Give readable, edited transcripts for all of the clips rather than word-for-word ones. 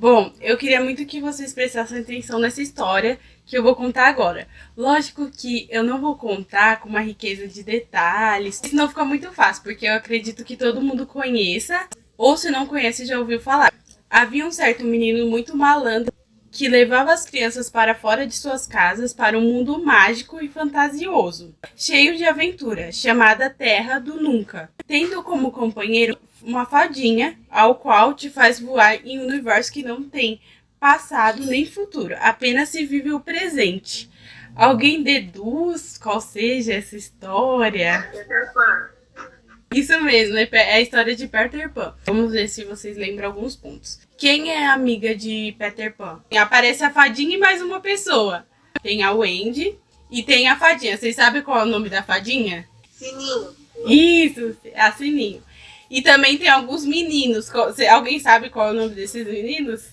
Bom, eu queria muito que vocês prestassem atenção nessa história que eu vou contar agora. Lógico que eu não vou contar com uma riqueza de detalhes, senão fica muito fácil, porque eu acredito que todo mundo conheça, ou se não conhece já ouviu falar. Havia um certo menino muito malandro que levava as crianças para fora de suas casas para um mundo mágico e fantasioso, cheio de aventura, chamada Terra do Nunca, tendo como companheiro uma fadinha, ao qual te faz voar em um universo que não tem passado nem futuro, apenas se vive o presente. Alguém deduz qual seja essa história? Peter Pan. Isso mesmo, é a história de Peter Pan. Vamos ver se vocês lembram alguns pontos. Quem é a amiga de Peter Pan? Aparece a fadinha e mais uma pessoa. Tem a Wendy e tem a fadinha. Vocês sabem qual é o nome da fadinha? Sininho. Isso, a Sininho. E também tem alguns meninos. Alguém sabe qual é o nome desses meninos?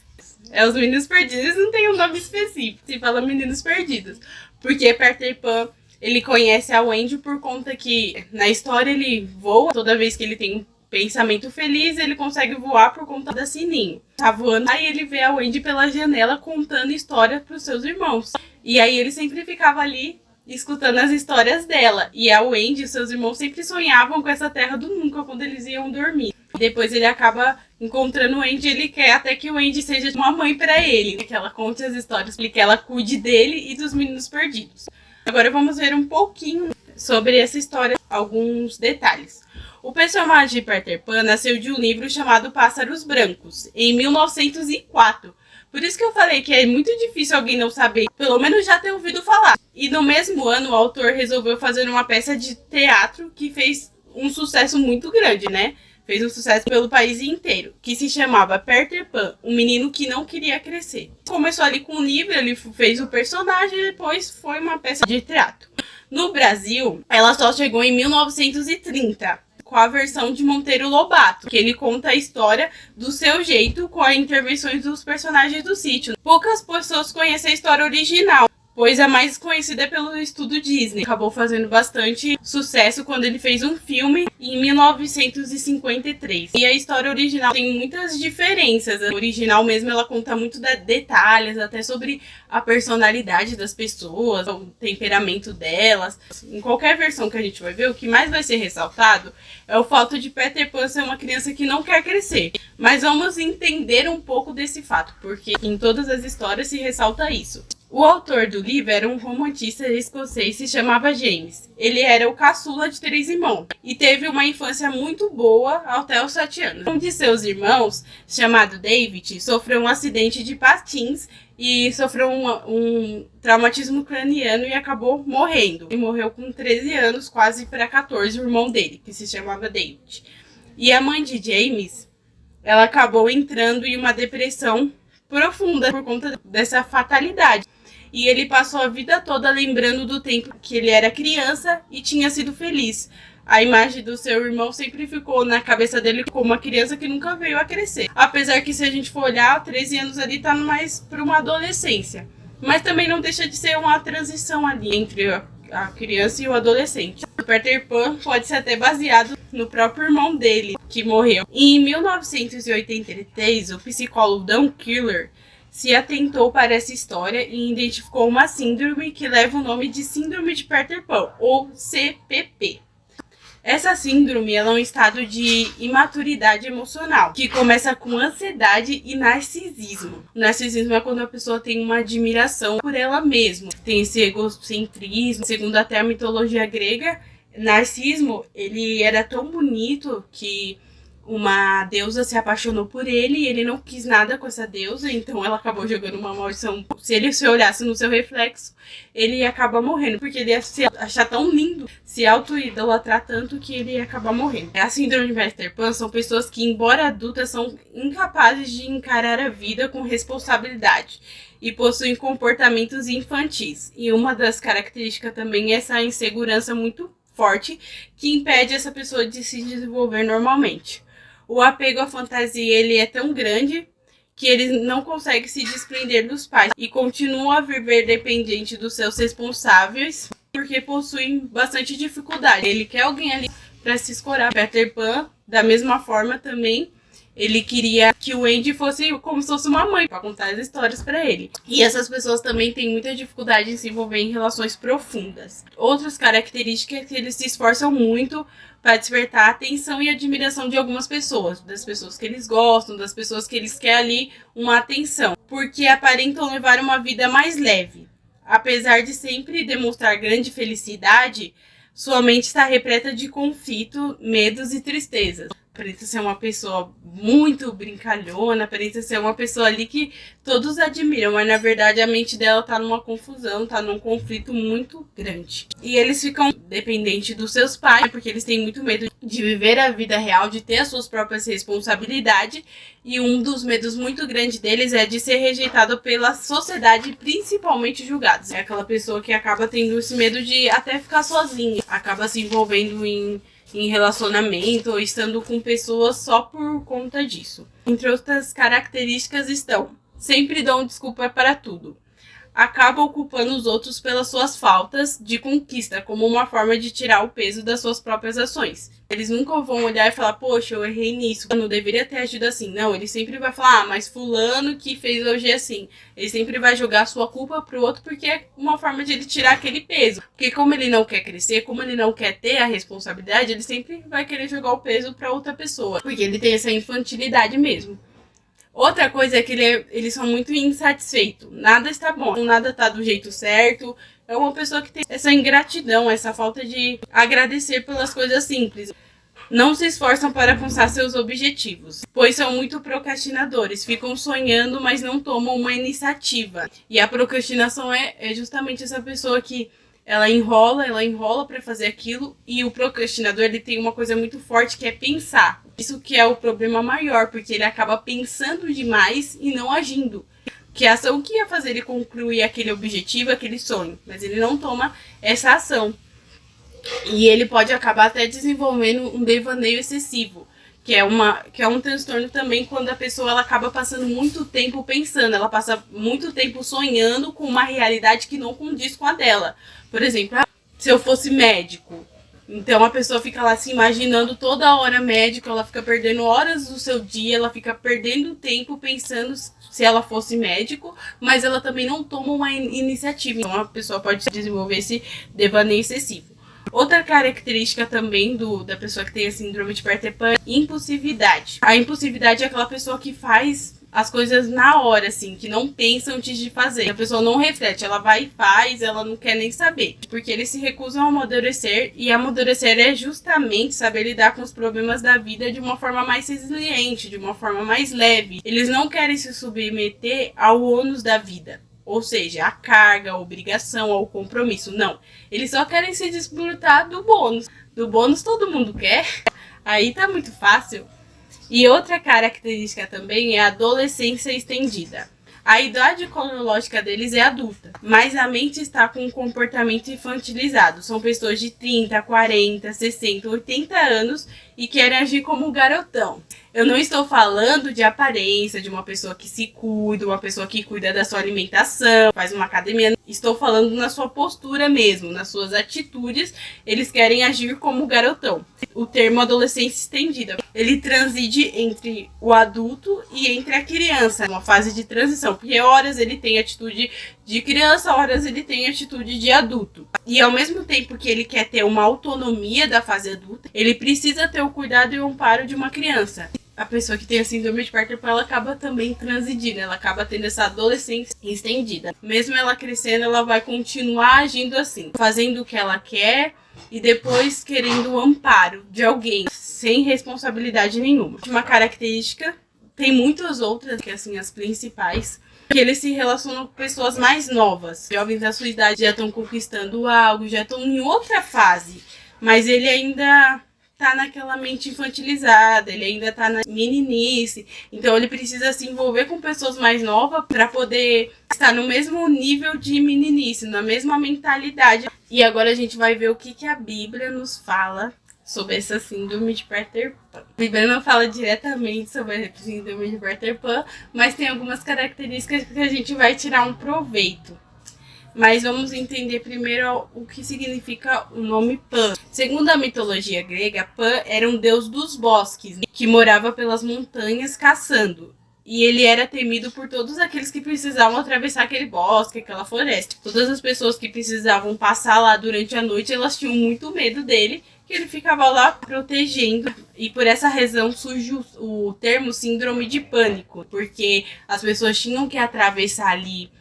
É os Meninos Perdidos. Eles não têm um nome específico. Se fala Meninos Perdidos. Porque Peter Pan, ele conhece a Wendy por conta que na história ele voa. Toda vez que ele tem um pensamento feliz, ele consegue voar por conta da Sininho. Tá voando, aí ele vê a Wendy pela janela contando história pros seus irmãos. E aí ele sempre ficava ali escutando as histórias dela. E a Wendy e seus irmãos sempre sonhavam com essa terra do nunca quando eles iam dormir. Depois ele acaba encontrando o Wendy, ele quer até que o Wendy seja uma mãe pra ele. Que ela conte as histórias, que ela cuide dele e dos meninos perdidos. Agora vamos ver um pouquinho sobre essa história, alguns detalhes. O personagem de Peter Pan nasceu de um livro chamado Pássaros Brancos, em 1904. Por isso que eu falei que é muito difícil alguém não saber, pelo menos já ter ouvido falar. E no mesmo ano, o autor resolveu fazer uma peça de teatro que fez um sucesso muito grande, né? Fez um sucesso pelo país inteiro, que se chamava Peter Pan, um menino que não queria crescer. Começou ali com um livro, ele fez o personagem e depois foi uma peça de teatro. No Brasil, ela só chegou em 1930. Com a versão de Monteiro Lobato, que ele conta a história do seu jeito com as intervenções dos personagens do sítio. Poucas pessoas conhecem a história original, pois é mais conhecida pelo estúdio Disney. Acabou fazendo bastante sucesso quando ele fez um filme em 1953. E a história original tem muitas diferenças. A original mesmo, ela conta muito de detalhes, até sobre a personalidade das pessoas, o temperamento delas. Em qualquer versão que a gente vai ver, o que mais vai ser ressaltado é o fato de Peter Pan ser uma criança que não quer crescer. Mas vamos entender um pouco desse fato, porque em todas as histórias se ressalta isso. O autor do livro era um romantista escocês, se chamava James. Ele era o caçula de 3 irmãos e teve uma infância muito boa até os 7 anos. Um de seus irmãos, chamado David, sofreu um acidente de patins e sofreu um traumatismo craniano e acabou morrendo. Ele morreu com 13 anos, quase para 14, o irmão dele, que se chamava David. E a mãe de James, ela acabou entrando em uma depressão profunda por conta dessa fatalidade. E ele passou a vida toda lembrando do tempo que ele era criança e tinha sido feliz. A imagem do seu irmão sempre ficou na cabeça dele como uma criança que nunca veio a crescer. Apesar que, se a gente for olhar, 13 anos ali tá mais para uma adolescência. Mas também não deixa de ser uma transição ali entre a criança e o adolescente. O Peter Pan pode ser até baseado no próprio irmão dele, que morreu. Em 1983, o psicólogo Dan Killer se atentou para essa história e identificou uma síndrome que leva o nome de Síndrome de Peter Pan, ou CPP. Essa síndrome é um estado de imaturidade emocional, que começa com ansiedade e narcisismo. O narcisismo é quando a pessoa tem uma admiração por ela mesma, tem esse egocentrismo. Segundo até a mitologia grega, Narciso, ele era tão bonito que uma deusa se apaixonou por ele e ele não quis nada com essa deusa, então ela acabou jogando uma maldição. Se ele se olhasse no seu reflexo, ele ia acabar morrendo, porque ele ia se achar tão lindo, se auto-idolatrar tanto que ele ia acabar morrendo. A síndrome de Peter Pan são pessoas que, embora adultas, são incapazes de encarar a vida com responsabilidade e possuem comportamentos infantis. E uma das características também é essa insegurança muito forte que impede essa pessoa de se desenvolver normalmente. O apego à fantasia, ele é tão grande que ele não consegue se desprender dos pais e continua a viver dependente dos seus responsáveis porque possuem bastante dificuldade. Ele quer alguém ali para se escorar. Peter Pan, da mesma forma também, Ele queria que o Andy fosse como se fosse uma mãe para contar as histórias para ele. E essas pessoas também têm muita dificuldade em se envolver em relações profundas. Outras características é que eles se esforçam muito para despertar a atenção e admiração de algumas pessoas, das pessoas que eles gostam, das pessoas que eles querem ali uma atenção, porque aparentam levar uma vida mais leve. Apesar de sempre demonstrar grande felicidade, sua mente está repleta de conflito, medos e tristezas. Aparenta ser uma pessoa muito brincalhona, aparenta ser uma pessoa ali que todos admiram, mas na verdade a mente dela tá numa confusão, tá num conflito muito grande. E eles ficam dependentes dos seus pais, porque eles têm muito medo de viver a vida real, de ter as suas próprias responsabilidades, e um dos medos muito grandes deles é de ser rejeitado pela sociedade, principalmente julgados. É aquela pessoa que acaba tendo esse medo de até ficar sozinha, acaba se envolvendo em relacionamento ou estando com pessoas só por conta disso. Entre outras características estão: sempre dão desculpa para tudo. Acabam culpando os outros pelas suas faltas de conquista, como uma forma de tirar o peso das suas próprias ações. Eles nunca vão olhar e falar, poxa, eu errei nisso, eu não deveria ter agido assim. Não, ele sempre vai falar, mas fulano que fez hoje assim. Ele sempre vai jogar a sua culpa pro outro porque é uma forma de ele tirar aquele peso. Porque como ele não quer crescer, como ele não quer ter a responsabilidade, ele sempre vai querer jogar o peso pra outra pessoa. Porque ele tem essa infantilidade mesmo. Outra coisa é que eles são muito insatisfeitos. Nada está bom, nada está do jeito certo. É uma pessoa que tem essa ingratidão, essa falta de agradecer pelas coisas simples. Não se esforçam para alcançar seus objetivos, pois são muito procrastinadores. Ficam sonhando, mas não tomam uma iniciativa. E a procrastinação é justamente essa pessoa que ela enrola para fazer aquilo. E o procrastinador, ele tem uma coisa muito forte que é pensar. Isso que é o problema maior, porque ele acaba pensando demais e não agindo. Que a ação que ia fazer ele concluir aquele objetivo, aquele sonho. Mas ele não toma essa ação. E ele pode acabar até desenvolvendo um devaneio excessivo. Que é um transtorno também quando a pessoa ela acaba passando muito tempo pensando. Ela passa muito tempo sonhando com uma realidade que não condiz com a dela. Por exemplo, se eu fosse médico. Então a pessoa fica lá se imaginando toda hora médico, ela fica perdendo horas do seu dia, ela fica perdendo tempo pensando se ela fosse médico, mas ela também não toma uma iniciativa. Então a pessoa pode desenvolver esse devaneio excessivo. Outra característica também da pessoa que tem a síndrome de Peter Pan é impulsividade. A impulsividade é aquela pessoa que faz as coisas na hora, assim, que não pensa antes de fazer. A pessoa não reflete, ela vai e faz, ela não quer nem saber. Porque eles se recusam a amadurecer, e amadurecer é justamente saber lidar com os problemas da vida de uma forma mais resiliente, de uma forma mais leve. Eles não querem se submeter ao ônus da vida. Ou seja, a carga, a obrigação, ao compromisso. Não. Eles só querem se desfrutar do bônus. Do bônus todo mundo quer. Aí tá muito fácil. E outra característica também é a adolescência estendida. A idade cronológica deles é adulta, mas a mente está com um comportamento infantilizado. São pessoas de 30, 40, 60, 80 anos e querem agir como garotão. Eu não estou falando de aparência, de uma pessoa que se cuida, uma pessoa que cuida da sua alimentação, faz uma academia. Estou falando na sua postura mesmo, nas suas atitudes. Eles querem agir como garotão. O termo adolescência estendida, ele transige entre o adulto e entre a criança, uma fase de transição. Porque horas ele tem atitude de criança, horas ele tem atitude de adulto. E ao mesmo tempo que ele quer ter uma autonomia da fase adulta, ele precisa ter o cuidado e o amparo de uma criança. A pessoa que tem a síndrome de Peter Pan, ela acaba também transigindo, ela acaba tendo essa adolescência estendida. Mesmo ela crescendo, ela vai continuar agindo assim, fazendo o que ela quer e depois querendo o amparo de alguém, sem responsabilidade nenhuma. Uma característica, tem muitas outras, que assim, as principais, que eles se relacionam com pessoas mais novas. Jovens da sua idade já estão conquistando algo, já estão em outra fase, mas ele ainda tá naquela mente infantilizada, ele ainda tá na meninice, então ele precisa se envolver com pessoas mais novas para poder estar no mesmo nível de meninice, na mesma mentalidade. E agora a gente vai ver o que a Bíblia nos fala sobre essa síndrome de Peter Pan. A Bíblia não fala diretamente sobre a síndrome de Peter Pan, mas tem algumas características que a gente vai tirar um proveito. Mas vamos entender primeiro o que significa o nome Pan. Segundo a mitologia grega, Pan era um deus dos bosques, que morava pelas montanhas caçando. E ele era temido por todos aqueles que precisavam atravessar aquele bosque, aquela floresta. Todas as pessoas que precisavam passar lá durante a noite, elas tinham muito medo dele, que ele ficava lá protegendo. E por essa razão surge o termo síndrome de pânico, porque as pessoas tinham que atravessar ali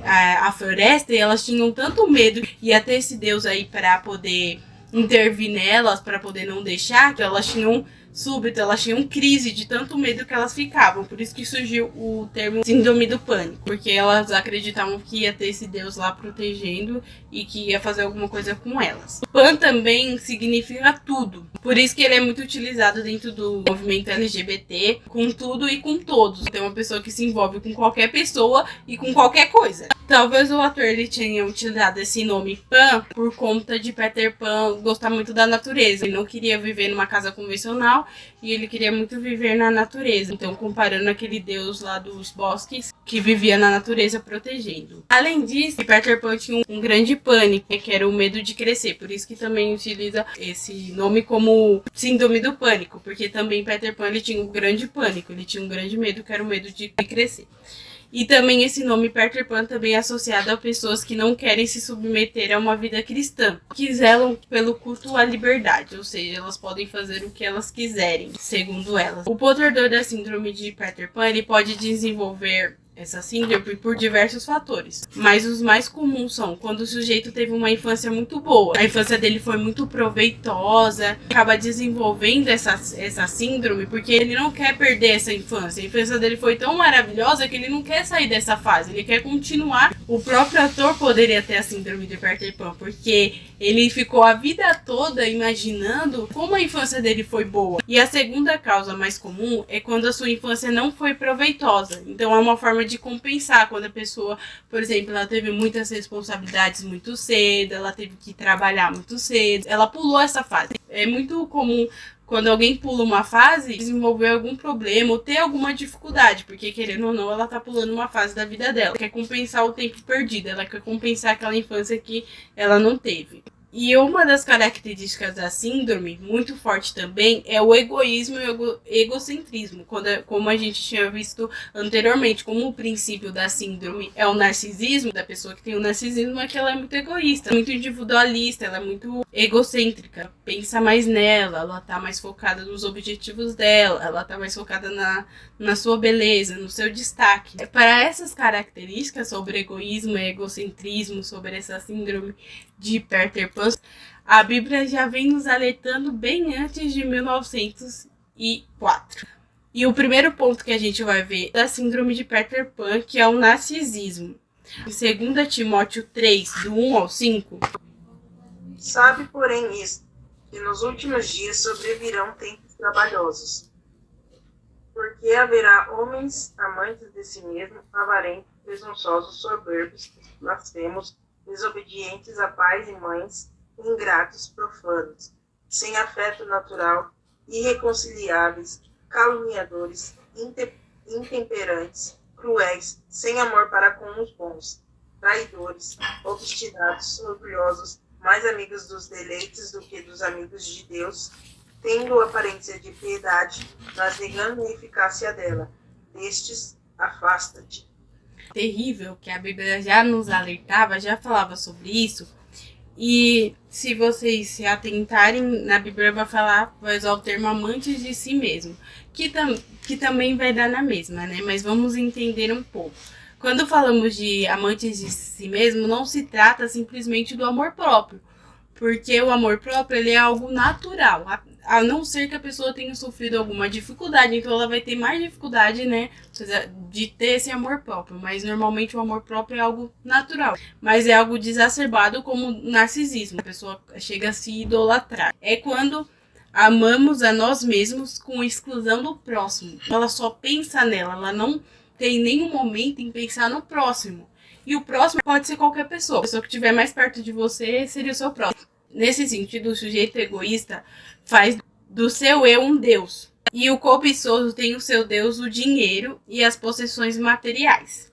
a floresta e elas tinham tanto medo. Ia ter esse deus aí para poder intervir nelas, para poder não deixar, que elas tinham súbito, elas tinham crise de tanto medo que elas ficavam. Por isso que surgiu o termo síndrome do pânico, porque elas acreditavam que ia ter esse deus lá protegendo e que ia fazer alguma coisa com elas. Pan também significa tudo, por isso que ele é muito utilizado dentro do movimento LGBT, com tudo e com todos. Tem uma pessoa que se envolve com qualquer pessoa e com qualquer coisa. Talvez o ator ele tenha utilizado esse nome Pan por conta de Peter Pan gostar muito da natureza. Ele não queria viver numa casa convencional e ele queria muito viver na natureza. Então, comparando aquele deus lá dos bosques que vivia na natureza protegendo. Além disso, Peter Pan tinha um grande pânico, que era o medo de crescer. Por isso que também utiliza esse nome como síndrome do pânico, porque também Peter Pan ele tinha um grande pânico, ele tinha um grande medo, que era o medo de crescer. E também esse nome Peter Pan também é associado a pessoas que não querem se submeter a uma vida cristã, que zelam pelo culto à liberdade, ou seja, elas podem fazer o que elas quiserem, segundo elas. O portador da síndrome de Peter Pan ele pode desenvolver essa síndrome por diversos fatores, mas os mais comuns são quando o sujeito teve uma infância muito boa, a infância dele foi muito proveitosa, acaba desenvolvendo essa síndrome porque ele não quer perder essa infância. A infância dele foi tão maravilhosa que ele não quer sair dessa fase, ele quer continuar. O próprio ator poderia ter a síndrome de Peter Pan, porque ele ficou a vida toda imaginando como a infância dele foi boa. E a segunda causa mais comum é quando a sua infância não foi proveitosa. Então é uma forma de compensar quando a pessoa, por exemplo, ela teve muitas responsabilidades muito cedo, ela teve que trabalhar muito cedo, ela pulou essa fase. É muito comum quando alguém pula uma fase, desenvolver algum problema ou ter alguma dificuldade, porque querendo ou não, ela tá pulando uma fase da vida dela. Ela quer compensar o tempo perdido, ela quer compensar aquela infância que ela não teve. E uma das características da síndrome, muito forte também, é o egoísmo e o egocentrismo. Como a gente tinha visto anteriormente, como o princípio da síndrome é o narcisismo, da pessoa que tem o narcisismo é que ela é muito egoísta, muito individualista, ela é muito egocêntrica, pensa mais nela, ela tá mais focada nos objetivos dela, ela tá mais focada na sua beleza, no seu destaque. Para essas características sobre egoísmo e egocentrismo, sobre essa síndrome de Peter Pan, a Bíblia já vem nos alertando bem antes de 1904. E o primeiro ponto que a gente vai ver é a síndrome de Peter Pan, que é o narcisismo. Em 2 Timóteo 3, do 1 ao 5. Sabe, porém, isto, que nos últimos dias sobrevirão tempos trabalhosos. Porque haverá homens amantes de si mesmo, avarentos, presunçosos, soberbos, blasfemos, desobedientes a pais e mães, ingratos, profanos, sem afeto natural, irreconciliáveis, caluniadores, intemperantes, cruéis, sem amor para com os bons, traidores, obstinados, orgulhosos, mais amigos dos deleites do que dos amigos de Deus, tendo aparência de piedade, mas negando a eficácia dela. Destes, afasta-te. Terrível, que a Bíblia já nos alertava, já falava sobre isso. E se vocês se atentarem, na Bíblia vai usar o termo amantes de si mesmo, que também vai dar na mesma, né? Mas vamos entender um pouco. Quando falamos de amantes de si mesmo, não se trata simplesmente do amor próprio, porque o amor próprio ele é algo natural, a não ser que a pessoa tenha sofrido alguma dificuldade, então ela vai ter mais dificuldade, né, de ter esse amor próprio, mas normalmente o amor próprio é algo natural, mas é algo exacerbado como narcisismo, a pessoa chega a se idolatrar. É quando amamos a nós mesmos com exclusão do próximo, ela só pensa nela, ela não tem nenhum momento em pensar no próximo. E o próximo pode ser qualquer pessoa. A pessoa que estiver mais perto de você seria o seu próximo. Nesse sentido, o sujeito egoísta faz do seu eu um deus. E o cobiçoso tem o seu deus o dinheiro e as possessões materiais.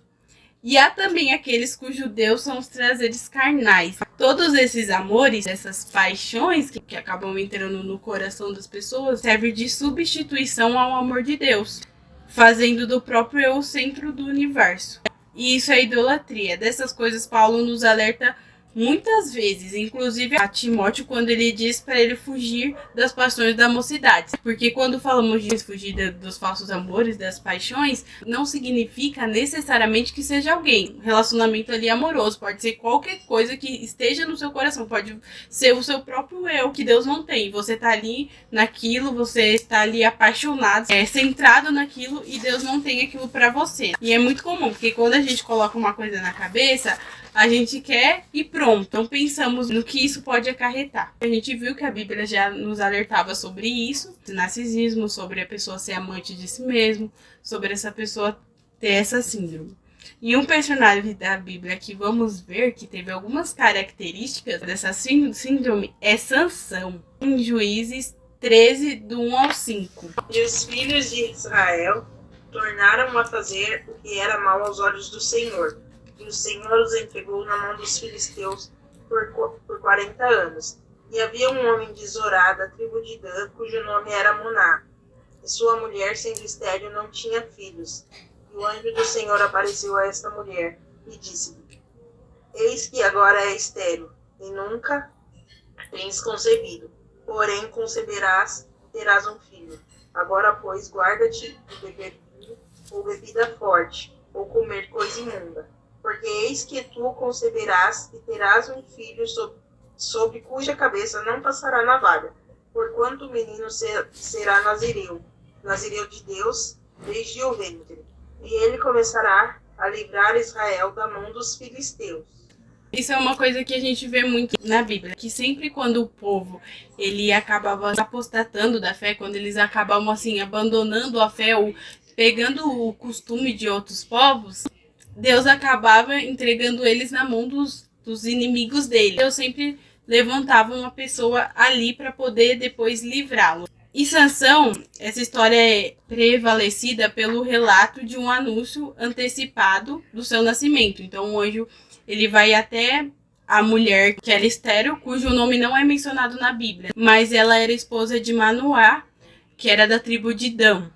E há também aqueles cujos Deus são os prazeres carnais. Todos esses amores, essas paixões que acabam entrando no coração das pessoas, servem de substituição ao amor de Deus, fazendo do próprio eu o centro do universo. E isso é idolatria. Dessas coisas Paulo nos alerta muitas vezes, inclusive a Timóteo, quando ele diz para ele fugir das paixões da mocidade. Porque quando falamos de fugir dos falsos amores, das paixões, não significa necessariamente que seja alguém. Um relacionamento ali amoroso, pode ser qualquer coisa que esteja no seu coração, pode ser o seu próprio eu, que Deus não tem. Você está ali naquilo, você está ali apaixonado, centrado naquilo e Deus não tem aquilo para você. E é muito comum, porque quando a gente coloca uma coisa na cabeça, a gente quer e pronto. Então pensamos no que isso pode acarretar. A gente viu que a Bíblia já nos alertava sobre isso, narcisismo, sobre a pessoa ser amante de si mesmo, sobre essa pessoa ter essa síndrome. E um personagem da Bíblia que vamos ver que teve algumas características dessa síndrome é Sansão, em Juízes 13, do 1 ao 5. E os filhos de Israel tornaram a fazer o que era mal aos olhos do Senhor. E o Senhor os entregou na mão dos filisteus por 40 anos. E havia um homem de Zorá, da tribo de Dan, cujo nome era Muná. E sua mulher, sendo estéril, não tinha filhos. E o anjo do Senhor apareceu a esta mulher e disse-lhe: Eis que agora é estéril, e nunca tens concebido. Porém conceberás e terás um filho. Agora, pois, guarda-te de beber vinho ou bebida forte, ou comer coisa imunda. Porque eis que tu conceberás e terás um filho sobre cuja cabeça não passará navalha, porquanto o menino será nazireu de Deus desde o ventre. E ele começará a livrar Israel da mão dos filisteus. Isso é uma coisa que a gente vê muito na Bíblia, que sempre quando o povo ele acabava apostatando da fé, quando eles acabavam assim abandonando a fé ou pegando o costume de outros povos, Deus acabava entregando eles na mão dos inimigos dele. Deus sempre levantava uma pessoa ali para poder depois livrá-lo. E Sansão, essa história é prevalecida pelo relato de um anúncio antecipado do seu nascimento. Então o anjo ele vai até a mulher que era estéril, cujo nome não é mencionado na Bíblia, mas ela era esposa de Manoá, que era da tribo de Dan,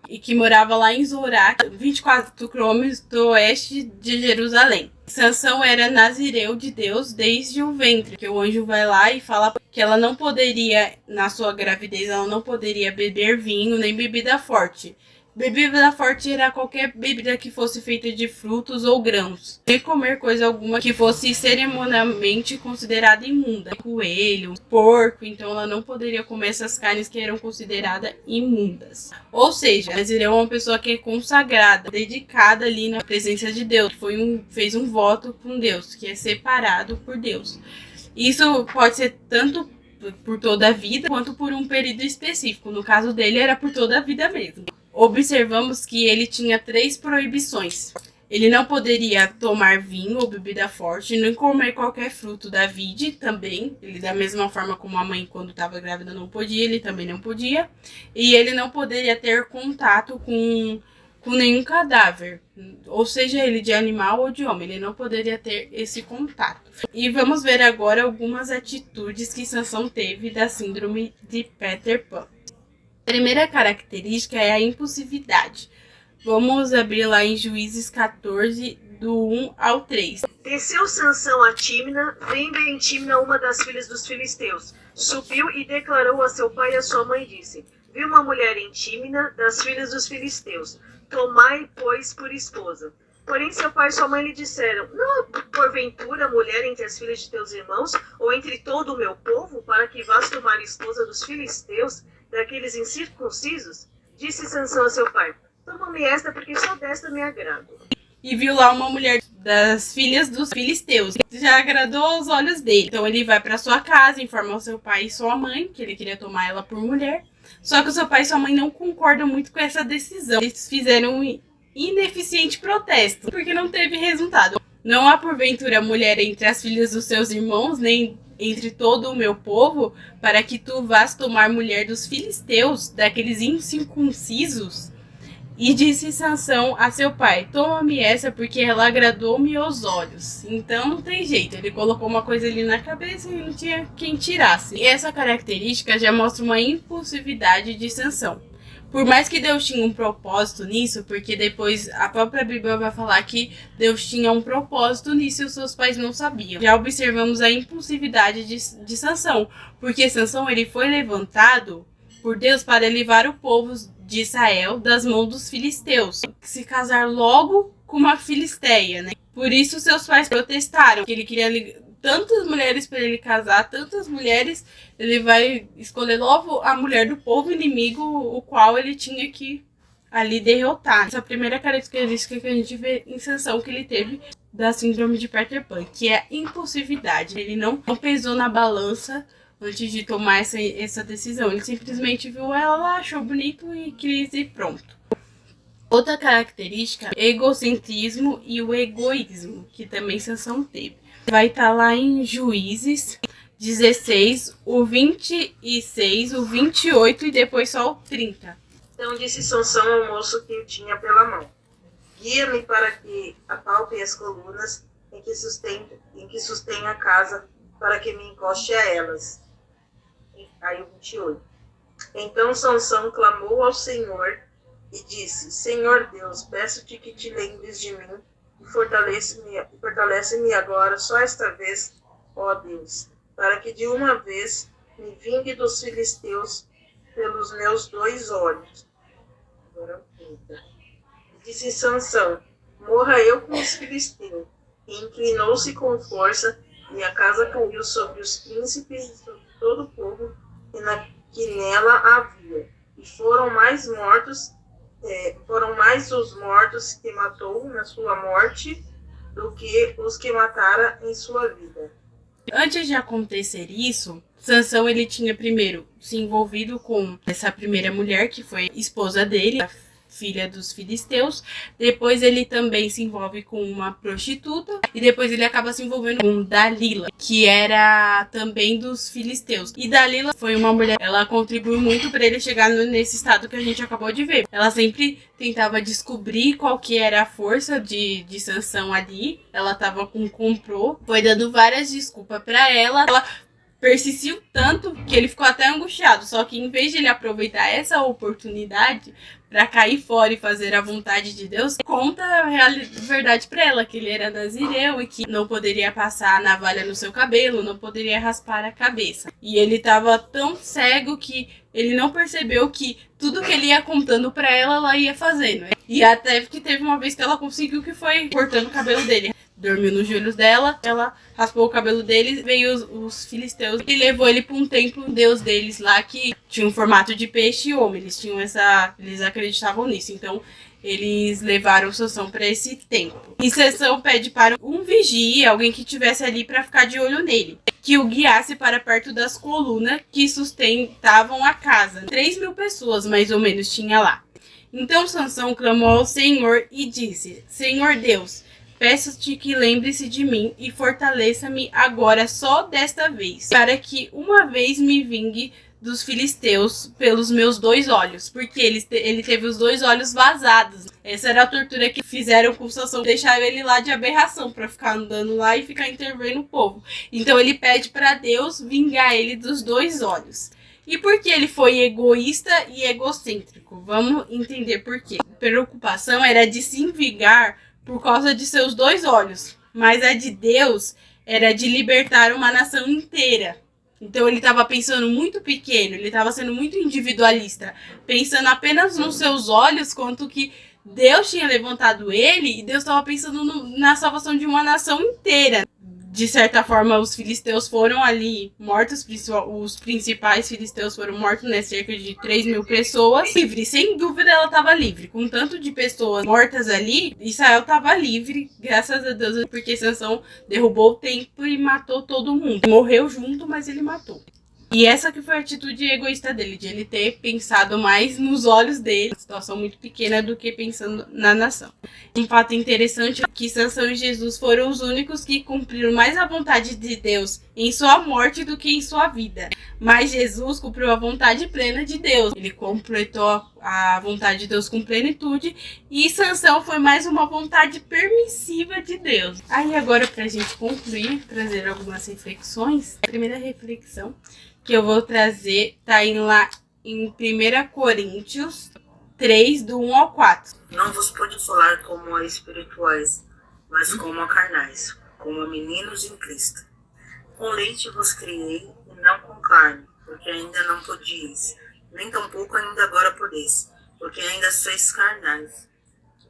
e que morava lá em Zorá, 24 quilômetros do oeste de Jerusalém. Sansão era nazireu de Deus desde o ventre, que o anjo vai lá e fala que ela não poderia, na sua gravidez, ela não poderia beber vinho nem bebida forte. Bebida forte era qualquer bebida que fosse feita de frutos ou grãos. Nem comer coisa alguma que fosse cerimonialmente considerada imunda. Coelho, porco, então ela não poderia comer essas carnes que eram consideradas imundas. Ou seja, Nazireu é uma pessoa que é consagrada, dedicada ali na presença de Deus. Fez um voto com Deus, que é separado por Deus. Isso pode ser tanto por toda a vida, quanto por um período específico. No caso dele, era por toda a vida mesmo. Observamos que ele tinha 3 proibições. Ele não poderia tomar vinho ou bebida forte, nem comer qualquer fruto da vide também. Ele, da mesma forma como a mãe, quando estava grávida, não podia, ele também não podia. E ele não poderia ter contato com nenhum cadáver, ou seja ele de animal ou de homem. Ele não poderia ter esse contato. E vamos ver agora algumas atitudes que Sansão teve da síndrome de Peter Pan. A primeira característica é a impulsividade. Vamos abrir lá em Juízes 14, do 1 ao 3. Desceu Sansão a Tímina, vendo em Tímina uma das filhas dos filisteus. Subiu e declarou a seu pai e a sua mãe, disse: Vi uma mulher em Tímina, das filhas dos filisteus. Tomai, pois, por esposa. Porém seu pai e sua mãe lhe disseram: Não há porventura mulher entre as filhas de teus irmãos, ou entre todo o meu povo, para que vás tomar esposa dos filisteus, daqueles incircuncisos? Disse Sansão a seu pai: Toma-me esta, porque só desta me agrado. E viu lá uma mulher das filhas dos filisteus, que já agradou aos olhos dele. Então ele vai para sua casa, informa ao seu pai e sua mãe que ele queria tomar ela por mulher. Só que o seu pai e sua mãe não concordam muito com essa decisão. Eles fizeram um ineficiente protesto, porque não teve resultado. Não há porventura mulher entre as filhas dos seus irmãos, nem entre todo o meu povo, para que tu vás tomar mulher dos filisteus, daqueles incircuncisos. E disse Sansão a seu pai: toma-me essa, porque ela agradou-me aos olhos. Então não tem jeito, ele colocou uma coisa ali na cabeça e não tinha quem tirasse. E essa característica já mostra uma impulsividade de Sansão. Por mais que Deus tinha um propósito nisso, porque depois a própria Bíblia vai falar que Deus tinha um propósito nisso e os seus pais não sabiam. Já observamos a impulsividade de Sansão, porque Sansão ele foi levantado por Deus para livrar o povo de Israel das mãos dos filisteus, se casar logo com uma filisteia, né? Por isso seus pais protestaram, que ele queria tantas mulheres para ele casar, tantas mulheres, ele vai escolher logo a mulher do povo inimigo, o qual ele tinha que ali derrotar. Essa é a primeira característica que a gente vê em Sansão que ele teve da síndrome de Peter Pan, que é a impulsividade. Ele não pesou na balança antes de tomar essa decisão. Ele simplesmente viu ela lá, achou bonito e quis ir pronto. Outra característica é o egocentrismo e o egoísmo, que também Sansão teve. Vai estar lá em Juízes 16, o 26, o 28 e depois só o 30. Então disse Sansão ao moço que o tinha pela mão: guia-me para que apalpe as colunas em que sustém a casa, para que me encoste a elas. Aí o 28. Então Sansão clamou ao Senhor e disse: Senhor Deus, peço-te que te lembres de mim e fortalece-me agora, só esta vez, ó Deus, para que de uma vez me vingue dos filisteus pelos meus 2 olhos. Agora disse Sansão: morra eu com os filisteus. E inclinou-se com força, e a casa caiu sobre os príncipes e sobre todo o povo que nela havia. E foram mais os mortos que matou na sua morte do que os que matara em sua vida. Antes de acontecer isso, Sansão ele tinha primeiro se envolvido com essa primeira mulher, que foi esposa dele, a filha dos filisteus. Depois ele também se envolve com uma prostituta. E depois ele acaba se envolvendo com Dalila, que era também dos filisteus. E Dalila foi uma mulher, ela contribuiu muito para ele chegar nesse estado que a gente acabou de ver. Ela sempre tentava descobrir qual que era a força de Sansão ali. Ela tava com complô, foi dando várias desculpas para ela. Ela persistiu tanto que ele ficou até angustiado. Só que em vez de ele aproveitar essa oportunidade para cair fora e fazer a vontade de Deus, conta a verdade para ela, que ele era nazireu e que não poderia passar a navalha no seu cabelo, não poderia raspar a cabeça. E ele estava tão cego que ele não percebeu que tudo que ele ia contando para ela ia fazendo. E até que teve uma vez que ela conseguiu, que foi cortando o cabelo dele. Dormiu nos joelhos dela, ela raspou o cabelo dele, veio os filisteus e levou ele para um templo, um deus deles lá, que tinha um formato de peixe e homem. Eles acreditavam nisso, então eles levaram Sansão para esse templo. E Sansão pede para um vigia, alguém que estivesse ali para ficar de olho nele, que o guiasse para perto das colunas que sustentavam a casa. 3.000 pessoas mais ou menos tinha lá. Então Sansão clamou ao Senhor e disse: Senhor Deus, peço-te que lembre-se de mim e fortaleça-me agora só desta vez, para que uma vez me vingue dos filisteus pelos meus 2 olhos, porque ele teve os 2 olhos vazados. Essa era a tortura que fizeram com Sansão, deixaram ele lá de aberração, para ficar andando lá e ficar intervendo o povo. Então ele pede para Deus vingar ele dos 2 olhos. E por que ele foi egoísta e egocêntrico? Vamos entender por quê. A preocupação era de se vingar por causa de seus 2 olhos, mas a de Deus era de libertar uma nação inteira. Então ele estava pensando muito pequeno, ele estava sendo muito individualista, pensando apenas nos seus olhos, quanto que Deus tinha levantado ele, e Deus estava pensando na salvação de uma nação inteira. De certa forma, os filisteus foram ali mortos, os principais filisteus foram mortos, né? Cerca de 3.000 pessoas. Livre, sem dúvida ela estava livre. Com tanto de pessoas mortas ali, Israel estava livre, graças a Deus, porque Sansão derrubou o templo e matou todo mundo. Morreu junto, mas ele matou. E essa que foi a atitude egoísta dele, de ele ter pensado mais nos olhos dele, uma situação muito pequena, do que pensando na nação. Um fato interessante é que Sansão e Jesus foram os únicos que cumpriram mais a vontade de Deus em sua morte do que em sua vida. Mas Jesus cumpriu a vontade plena de Deus. Ele completou a vontade de Deus com plenitude, e Sansão foi mais uma vontade permissiva de Deus. Aí agora, pra gente concluir, trazer algumas reflexões. A primeira reflexão que eu vou trazer tá lá em 1 Coríntios 3, do 1 ao 4. Não vos pude falar como a espirituais, mas como a carnais, como a meninos em Cristo. Com leite vos criei, e não com carne, porque ainda não podíeis, nem tampouco ainda agora podeis, porque ainda sois carnais.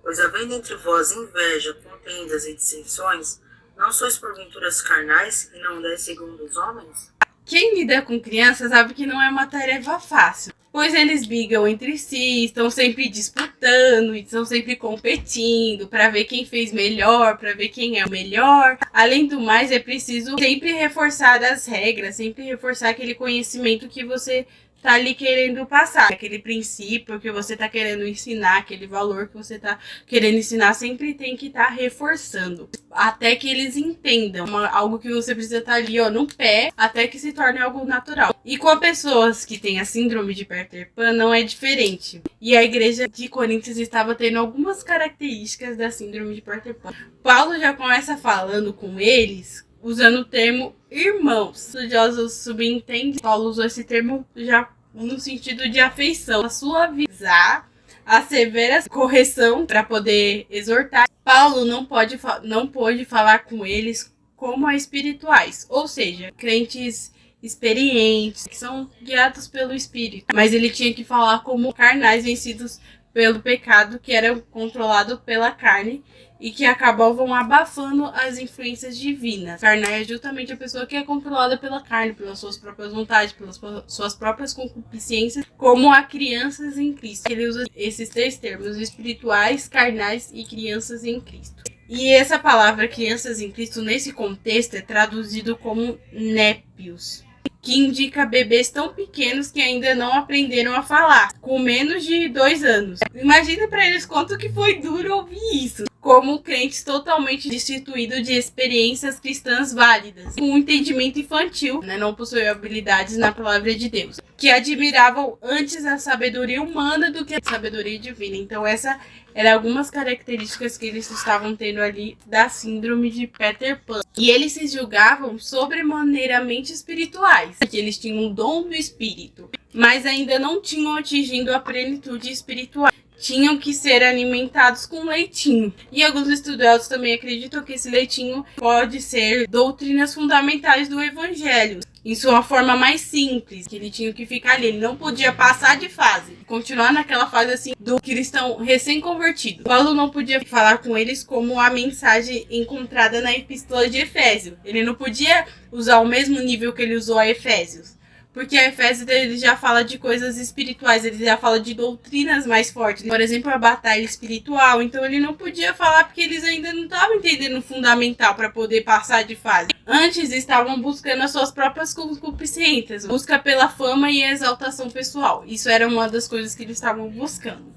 Pois havendo entre vós inveja, contendas e dissensões, não sois porventuras carnais e não andais segundo os homens? Quem lida com crianças sabe que não é uma tarefa fácil, pois eles brigam entre si, estão sempre disputando, estão sempre competindo para ver quem fez melhor, para ver quem é o melhor. Além do mais, é preciso sempre reforçar as regras, sempre reforçar aquele conhecimento que você tá ali querendo passar, aquele princípio que você tá querendo ensinar, aquele valor que você tá querendo ensinar, sempre tem que estar reforçando, até que eles entendam, algo que você precisa estar ali, ó, no pé, até que se torne algo natural. E com as pessoas que têm a síndrome de Peter Pan não é diferente. E a igreja de Coríntios estava tendo algumas características da síndrome de Peter Pan. Paulo já começa falando com eles, usando o termo irmãos. Estudiosos subentendem, Paulo usou esse termo já no sentido de afeição, a suavizar a severa correção para poder exortar. Paulo não pôde falar com eles como a espirituais, ou seja, crentes experientes, que são guiados pelo Espírito. Mas ele tinha que falar como carnais vencidos pelo pecado, que era controlado pela carne e que acabavam abafando as influências divinas. Carnal é justamente a pessoa que é controlada pela carne, pelas suas próprias vontades, pelas suas próprias concupiscências, como a crianças em Cristo. Ele usa esses três termos, espirituais, carnais e crianças em Cristo. E essa palavra crianças em Cristo, nesse contexto, é traduzido como népios, que indica bebês tão pequenos que ainda não aprenderam a falar, com menos de 2 anos. Imagina para eles quanto que foi duro ouvir isso. Como crentes totalmente destituídos de experiências cristãs válidas, com um entendimento infantil, não possuíam habilidades na palavra de Deus, que admiravam antes a sabedoria humana do que a sabedoria divina. Então essa eram algumas características que eles estavam tendo ali da síndrome de Peter Pan. E eles se julgavam sobremaneiramente espirituais, porque eles tinham um dom do espírito, mas ainda não tinham atingido a plenitude espiritual. Tinham que ser alimentados com leitinho. E alguns estudiosos também acreditam que esse leitinho pode ser doutrinas fundamentais do evangelho, em sua forma mais simples, que ele tinha que ficar ali, ele não podia passar de fase, continuar naquela fase assim do cristão recém-convertido. Paulo não podia falar com eles como a mensagem encontrada na epístola de Efésios. Ele não podia usar o mesmo nível que ele usou a Efésios. Porque a Efésios ele já fala de coisas espirituais, ele já fala de doutrinas mais fortes. Por exemplo, a batalha espiritual. Então ele não podia falar porque eles ainda não estavam entendendo o fundamental para poder passar de fase. Antes estavam buscando as suas próprias concupiscências, busca pela fama e exaltação pessoal. Isso era uma das coisas que eles estavam buscando.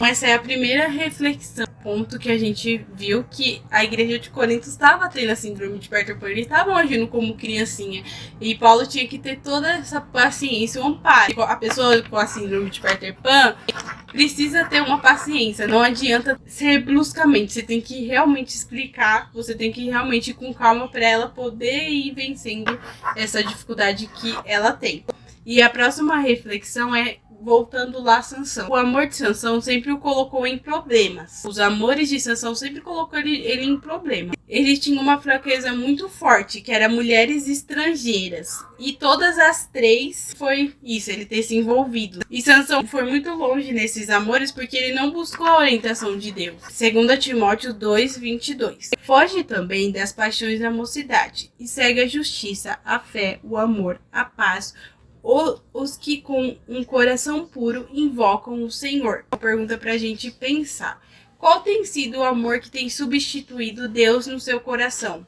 Essa é a primeira reflexão, ponto que a gente viu que a igreja de Corinto estava tendo a síndrome de Peter Pan, eles estavam agindo como criancinha, e Paulo tinha que ter toda essa paciência, um amparo. A pessoa com a síndrome de Peter Pan precisa ter uma paciência, não adianta ser bruscamente, você tem que realmente explicar, você tem que realmente ir com calma para ela poder ir vencendo essa dificuldade que ela tem. E a próxima reflexão é voltando lá a Sansão. O amor de Sansão sempre o colocou em problemas. Os amores de Sansão sempre colocou ele em problemas. Ele tinha uma fraqueza muito forte, que era mulheres estrangeiras. E todas as 3 foi isso, ele ter se envolvido. E Sansão foi muito longe nesses amores porque ele não buscou a orientação de Deus. 2 Timóteo 2:22. Foge também das paixões da mocidade e segue a justiça, a fé, o amor, a paz, os que com um coração puro invocam o Senhor. Uma pergunta pra gente pensar. Qual tem sido o amor que tem substituído Deus no seu coração?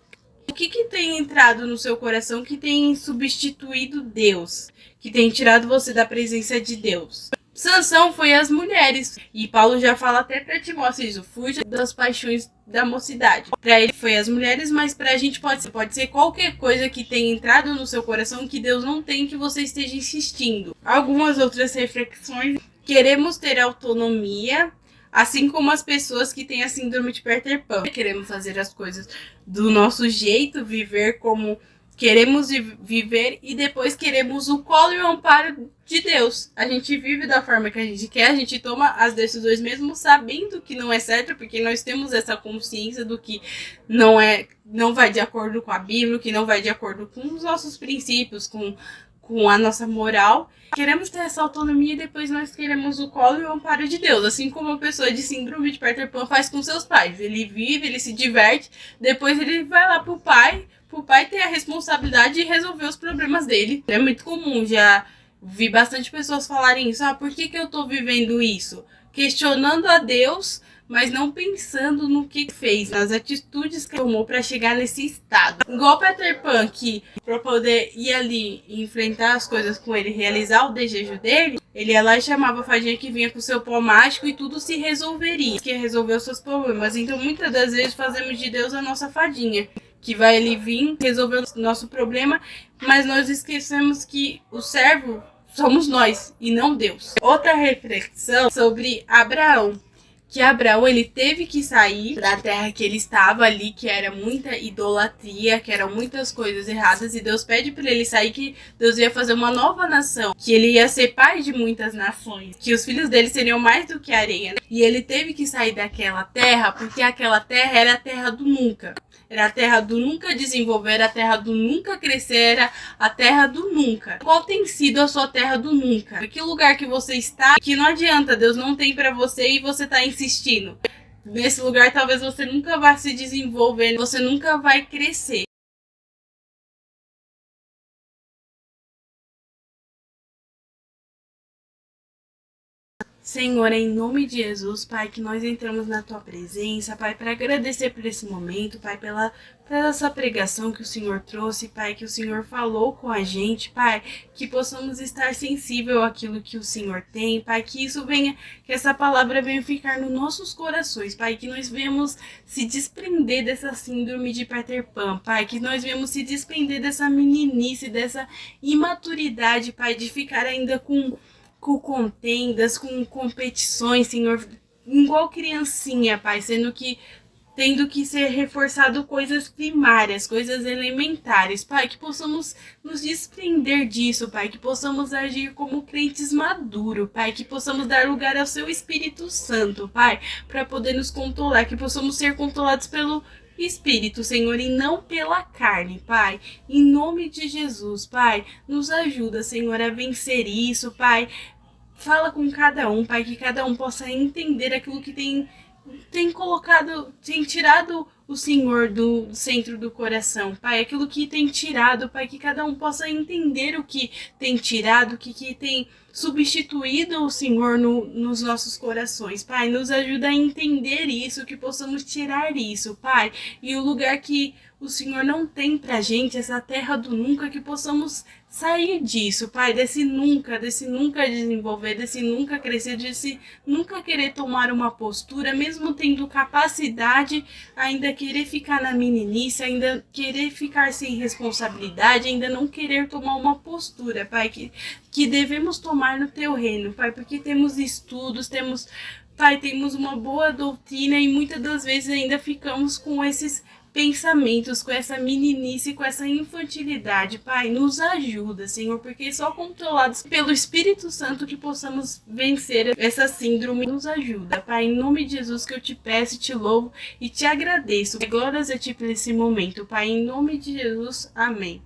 O que tem entrado no seu coração que tem substituído Deus? Que tem tirado você da presença de Deus? Sansão foi as mulheres. E Paulo já fala até para Timóteo isso. Fuja das paixões da mocidade. Para ele foi as mulheres, mas para a gente pode ser qualquer coisa que tenha entrado no seu coração que Deus não tem, que você esteja insistindo. Algumas outras reflexões Queremos ter autonomia, assim como as pessoas que têm a síndrome de Peter Pan. Queremos fazer as coisas do nosso jeito, viver como queremos viver e depois queremos o colo e o amparo de Deus. A gente vive da forma que a gente quer, a gente toma as decisões mesmo sabendo que não é certo, porque nós temos essa consciência do que não vai de acordo com a Bíblia, que não vai de acordo com os nossos princípios, com a nossa moral. Queremos ter essa autonomia e depois nós queremos o colo e o amparo de Deus. Assim como uma pessoa de síndrome de Peter Pan faz com seus pais. Ele vive, ele se diverte, depois ele vai lá pro pai ter a responsabilidade de resolver os problemas dele. É muito comum, já vi bastante pessoas falarem isso. Por que eu tô vivendo isso? Questionando a Deus, mas não pensando no que fez, nas atitudes que tomou para chegar nesse estado. Igual Peter Pan, que para poder ir ali e enfrentar as coisas com ele, realizar o desejo dele, ele ia lá e chamava a fadinha que vinha com o seu pó mágico e tudo se resolveria, que ia resolver os seus problemas. Então muitas das vezes fazemos de Deus a nossa fadinha, que vai ali vir resolver o nosso problema, mas nós esquecemos que o servo somos nós e não Deus. Outra reflexão sobre Abraão. Que Abraão, ele teve que sair da terra que ele estava ali, que era muita idolatria, que eram muitas coisas erradas, e Deus pede para ele sair, que Deus ia fazer uma nova nação, que ele ia ser pai de muitas nações, que os filhos dele seriam mais do que areia, né? E ele teve que sair daquela terra, porque aquela terra era a terra do nunca. Era a terra do nunca desenvolver, era a terra do nunca crescer, era a terra do nunca. Qual tem sido a sua terra do nunca? Que lugar que você está, que não adianta, Deus não tem para você e você tá insistindo. Nesse lugar talvez você nunca vá se desenvolver, você nunca vai crescer. Senhor, em nome de Jesus, Pai, que nós entramos na Tua presença, Pai, para agradecer por esse momento, Pai, pela essa pregação que o Senhor trouxe, Pai, que o Senhor falou com a gente, Pai, que possamos estar sensível àquilo que o Senhor tem, Pai, que isso venha, que essa palavra venha ficar nos nossos corações, Pai, que nós venhamos se desprender dessa síndrome de Peter Pan, Pai, que nós venhamos se desprender dessa meninice, dessa imaturidade, Pai, de ficar ainda com contendas, com competições, Senhor, igual criancinha, Pai, tendo que ser reforçado coisas primárias, coisas elementares, Pai, que possamos nos desprender disso, Pai, que possamos agir como crentes maduros, Pai, que possamos dar lugar ao Seu Espírito Santo, Pai, para poder nos controlar, que possamos ser controlados pelo Espírito, Senhor, e não pela carne, Pai, em nome de Jesus, Pai, nos ajuda, Senhor, a vencer isso, Pai, fala com cada um, Pai, que cada um possa entender aquilo que tem colocado, tem tirado o Senhor do centro do coração, Pai, aquilo que tem tirado, Pai, que cada um possa entender o que tem tirado, o que tem substituído o Senhor nos nossos corações, Pai, nos ajuda a entender isso, que possamos tirar isso, Pai, e o lugar que o Senhor não tem pra gente, essa terra do nunca, que possamos sair disso, Pai, desse nunca desenvolver, desse nunca crescer, desse nunca querer tomar uma postura, mesmo tendo capacidade, ainda querer ficar na meninice, ainda querer ficar sem responsabilidade, ainda não querer tomar uma postura, Pai, que devemos tomar no Teu reino, Pai, porque temos estudos, Pai, temos uma boa doutrina e muitas das vezes ainda ficamos com esses pensamentos, com essa meninice, com essa infantilidade, Pai, nos ajuda, Senhor, porque só controlados pelo Espírito Santo que possamos vencer essa síndrome, nos ajuda, Pai, em nome de Jesus que eu te peço, te louvo e te agradeço, glórias a ti por esse momento, Pai, em nome de Jesus, amém.